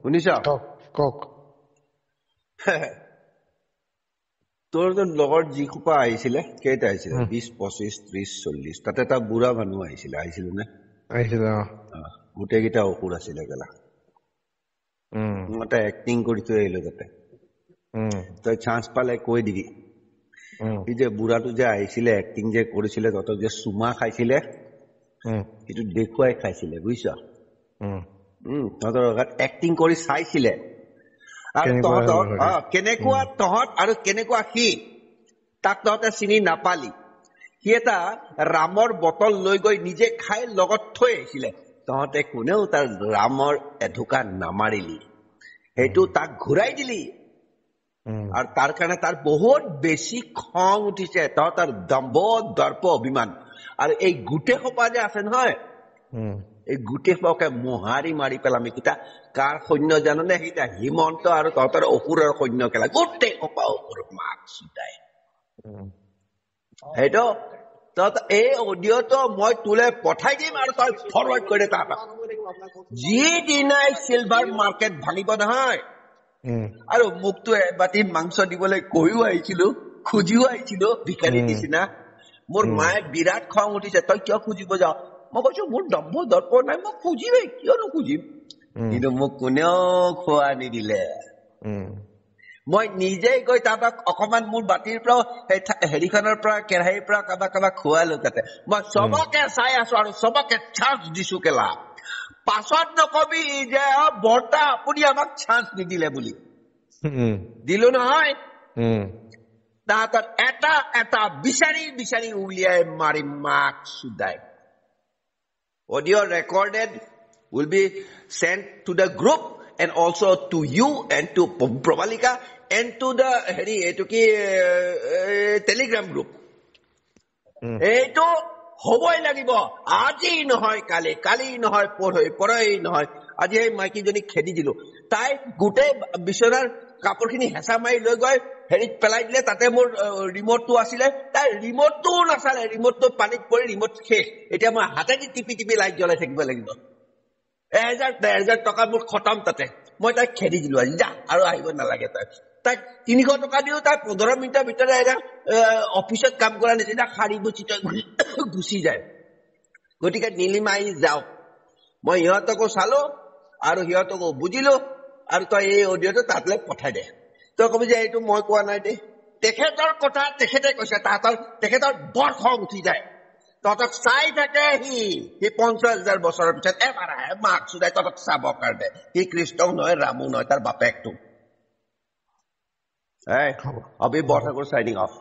শুনিছ কওক তোৰ লগৰ যিসোপা আহিছিলে কেইটা আহিছিলে 20 25 30 40 তাতে এটা বুঢ়া মানুহ আহিছিলে নে আহিছিলে গোটেইকেইটা অসুৰ আছিলে গেলা মই এক্টিং কৰি থৈ আহিলো তাতে তই চান্স পালে কৈ দিবি এই যে বুঢ়াটো যে আহিছিলে এক্টিং যে কৰিছিলে তহঁতক যে চুমা খাইছিলে সেইটো দেখুৱাই খাইছিলে বুজিছ তহঁতৰ এক্টিং কৰি চাইছিলে আৰু তহঁতৰ তহঁত আৰু কেনেকুৱা সি তাক তহঁতে চিনি নাপালি সি এটা ৰামৰ বটল লৈ গৈ নিজে খাই লগত থৈ আহিছিলে তহঁতে কোনেও তাৰ ৰামৰ এঢোকা নামাৰিলি সেইটো তাক ঘূৰাই দিলি আৰু তাৰ কাৰণে তাৰ বহুত বেছি খং উঠিছে তহঁতৰ দম্ভ দৰ্প অভিমান আৰু এই গোটেই সোপা যে আছে নহয় এই গোটেই সোপাকে মোহাৰি মাৰি পেলাম এইকেইটা কাৰ সৈন্য জাননে সেইটা হিমন্ত আৰু তহঁতৰ অসুৰৰ সৈন্য কেলা গোটেই সোপা অসুৰ মাক চুটাই সেইটো তহঁত এই অডিঅ'টো মই তোলে পঠাই দিম আৰু তই ফৰৱাৰ্ড কৰি দে তাহাঁতক যিদিনাই চিলভাৰ মাৰ্কেট ভাঙিব নহয় আৰু মোকতো এবাটি মাংস দিবলৈ কৈও আহিছিলো খুজিও আহিছিলো ভিখাৰী নিচিনা মোৰ মায়ে বিৰাট খং উঠিছে তই কিয় খুজিব যাও মই কৈছো মোৰ দম্ভ দৰ্প নাই মই খুজিমেই কিয় নুখুজিম কিন্তু মোক কোনেও খোৱা নিদিলে মই নিজেই গৈ তাহাঁতক অকমান মোৰ বাতিৰ পৰা হেৰিখনৰ পৰা কেৰাহীৰ পৰা কাৰোবাক খোৱালো তাতে মই চবকে চাই আছো আৰু চবকে চান্স দিছো কেলা পাছত নকবি যে বৰ্তা আপুনি আমাক চান্স নিদিলে বুলি দিলো নহয় তাহাঁতৰ এটা এটা বিচাৰি বিচাৰি উলিয়াই মাৰি মাক চুদাই audio recorded will be sent to the group and also to you and to Prabalika and to the telegram group এইটো হবই লাগিব আজি নহয় কালি নহয় পৰহি নহয় আজি এই মাইকীজনী খেদি দিলো তাই গোটেই বিচনাৰ কাপোৰখিনি হেঁচা মাৰি লৈ গৈ হেৰিত পেলাই দিলে তাতে মোৰ ৰিমটটো আছিলে তাই ৰিমটটোও নাচালে ৰিমটটো পানীত পৰি ৰিমট শেষ এতিয়া মই হাতেদি টিপি লাইট জ্বলাই থাকিব লাগিব 1000-2000 টকা মোৰ খতম তাতে মই তাইক খেদি দিলো আজি যা আৰু আহিব নালাগে তাইক 300 টকা দিও তাই 15 মিনিটৰ ভিতৰত অফিচত কাম কৰা নিচিনা শাৰী বুচি তই গুচি যায় গতিকে নীলিমাই যাও মই সিহঁতকো চালো আৰু সিহঁতকো বুজিলো আৰু তই এই অডিঅ'টো তাতলৈ পঠাই দে তই কবি যে এইটো মই কোৱা নাই দে তেখেতৰ কথা তেখেতে কৈছে তেখেতৰ বৰ খং উঠি যায় তহঁতক চাই থাকে সি 50,000 বছৰৰ পিছত এবাৰ আহে মাক চুদাই তহঁতক চাব কাৰণে সি কৃষ্ণও নহয় ৰামো নহয় তাৰ বাপেকটো I'll be Bothakur signing off.